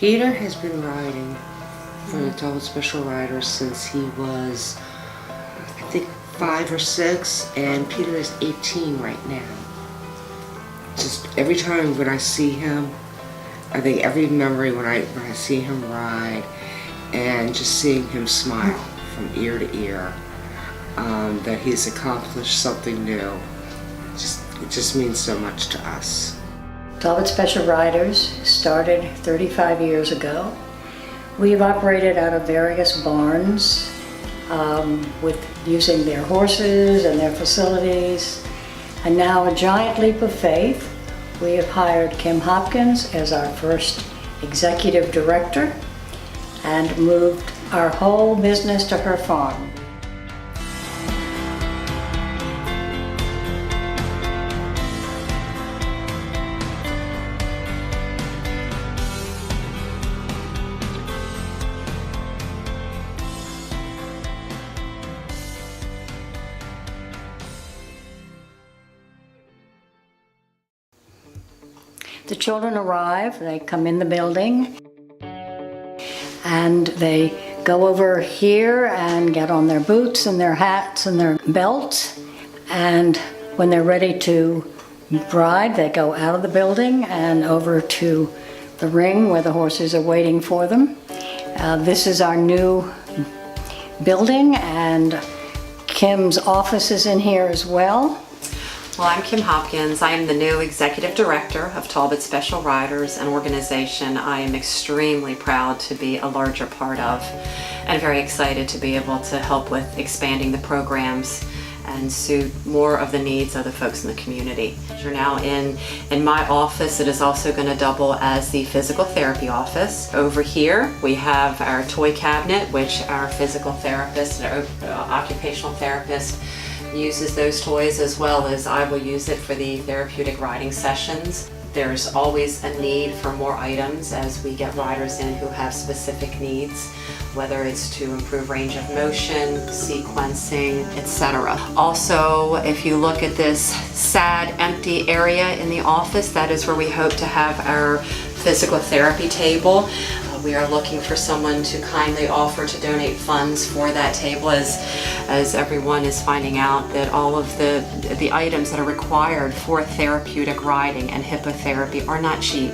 Peter has been riding for the Talbot Special Riders since he was, I think, 5 or 6, and Peter is 18 right now. Just every time when I see him, I think every memory when I see him ride, and just seeing him smile from ear to ear, that he's accomplished something new. It just means so much to us. Talbot Special Riders started 35 years ago. We've operated out of various barns with using their horses and their facilities. And now, a giant leap of faith, we have hired Kim Hopkins as our first executive director and moved our whole business to her farm. The children arrive, they come in the building, and they go over here and get on their boots and their hats and their belts. And when they're ready to ride, they go out of the building and over to the ring where the horses are waiting for them. This is our new building, and Kim's office is in here as well. Well, I'm Kim Hopkins. I am the new Executive Director of Talbot Special Riders, an organization I am extremely proud to be a larger part of, and very excited to be able to help with expanding the programs and suit more of the needs of the folks in the community. You're now in my office. It is also going to double as the physical therapy office. Over here we have our toy cabinet, which our physical therapist, our occupational therapist, uses those toys, as well as I will use it for the therapeutic riding sessions. There's always a need for more items as we get riders in who have specific needs, whether it's to improve range of motion, sequencing, etc. Also, if you look at this sad, empty area in the office, that is where we hope to have our physical therapy table. We are looking for someone to kindly offer to donate funds for that table, as everyone is finding out that all of the items that are required for therapeutic riding and hippotherapy are not cheap.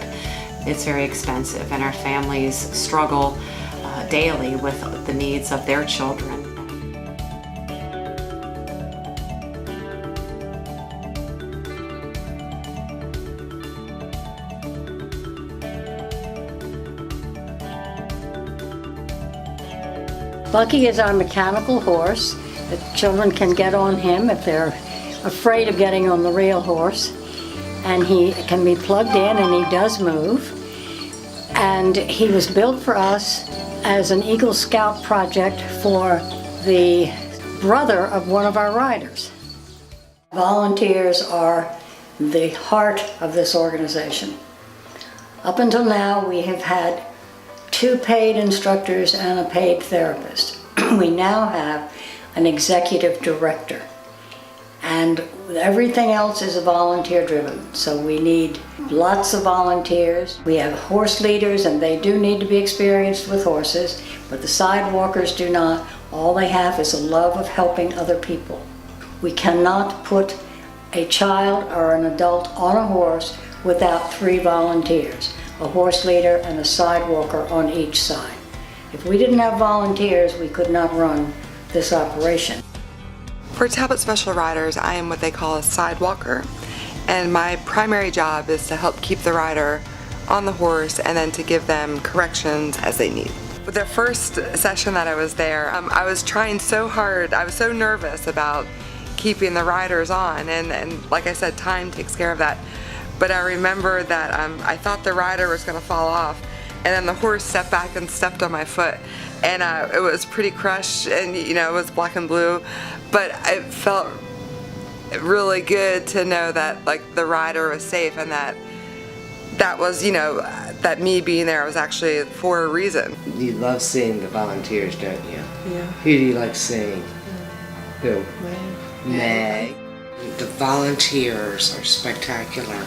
It's very expensive, and our families struggle daily with the needs of their children. Bucky is our mechanical horse. The children can get on him if they're afraid of getting on the real horse. And he can be plugged in, and he does move. And he was built for us as an Eagle Scout project for the brother of one of our riders. Volunteers are the heart of this organization. Up until now, we have had 2 paid instructors and a paid therapist. We now have an executive director, and everything else is volunteer driven. So we need lots of volunteers. We have horse leaders, and they do need to be experienced with horses, but the sidewalkers do not. All they have is a love of helping other people. We cannot put a child or an adult on a horse without 3 volunteers. A horse leader and a sidewalker on each side. If we didn't have volunteers, we could not run this operation. For Talbot Special Riders, I am what they call a sidewalker, and my primary job is to help keep the rider on the horse and then to give them corrections as they need. With the first session that I was there, I was trying so hard, I was so nervous about keeping the riders on, and like I said, time takes care of that. But I remember that I thought the rider was going to fall off, and then the horse stepped back and stepped on my foot, and it was pretty crushed, and it was black and blue, but it felt really good to know that the rider was safe, and that was that me being there was actually for a reason. You love seeing the volunteers, don't you? Yeah. Who do you like seeing? Who? Meg. Meg. The volunteers are spectacular.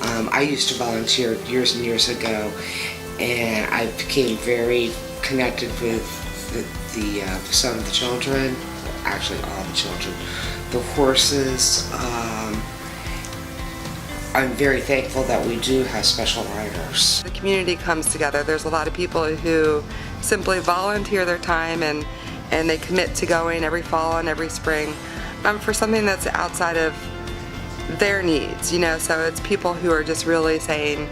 I used to volunteer years and years ago, and I became very connected with some of the children, actually all the children, the horses. I'm very thankful that we do have special riders. The community comes together. There's a lot of people who simply volunteer their time and they commit to going every fall and every spring for something that's outside of their needs, so it's people who are just really saying,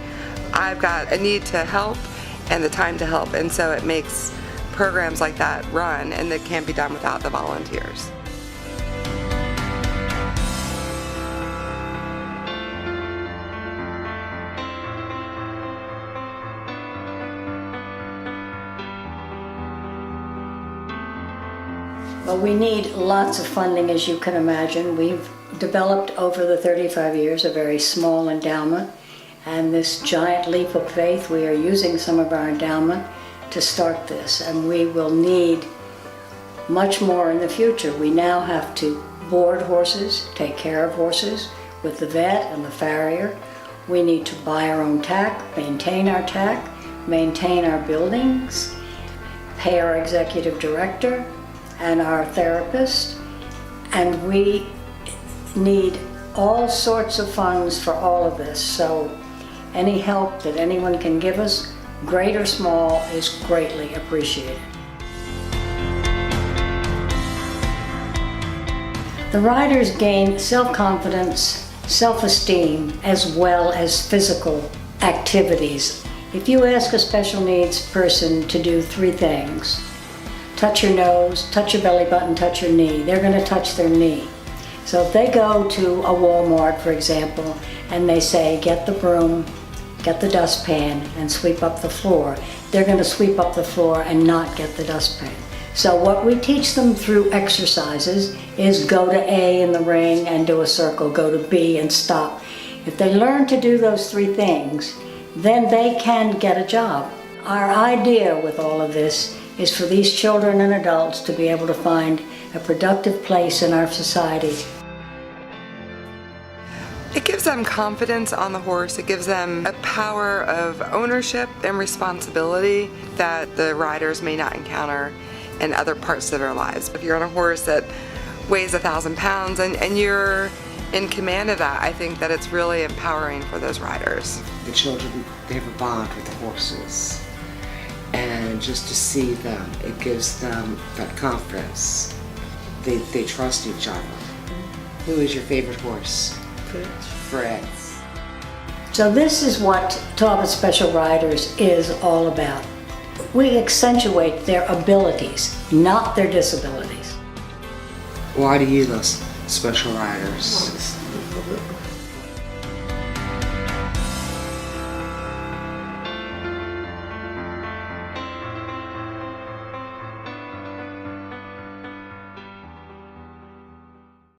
I've got a need to help and the time to help, and so it makes programs like that run, and that can't be done without the volunteers. Well, we need lots of funding, as you can imagine. We've developed over the 35 years a very small endowment, and this giant leap of faith, we are using some of our endowment to start this, and we will need much more in the future. We now have to board horses, take care of horses with the vet and the farrier. We need to buy our own tack, maintain our tack, maintain our buildings, pay our executive director and our therapist, and we need all sorts of funds for all of this. So any help that anyone can give us, great or small, is greatly appreciated. The riders gain self-confidence, self-esteem, as well as physical activities. If you ask a special needs person to do 3 things, touch your nose, touch your belly button, touch your knee, they're going to touch their knee. So if they go to a Walmart, for example, and they say, get the broom, get the dustpan, and sweep up the floor, they're going to sweep up the floor and not get the dustpan. So what we teach them through exercises is go to A in the ring and do a circle, go to B and stop. If they learn to do those 3 things, then they can get a job. Our idea with all of this is for these children and adults to be able to find a productive place in our society. It gives them confidence on the horse. It gives them a power of ownership and responsibility that the riders may not encounter in other parts of their lives. If you're on a horse that weighs 1,000 pounds and you're in command of that, I think that it's really empowering for those riders. The children, they have a bond with the horses. And just to see them, it gives them that confidence. They trust each other. Who is your favorite horse? Fritz. So this is what Talbot Special Riders is all about. We accentuate their abilities, not their disabilities. Why do you love Special Riders?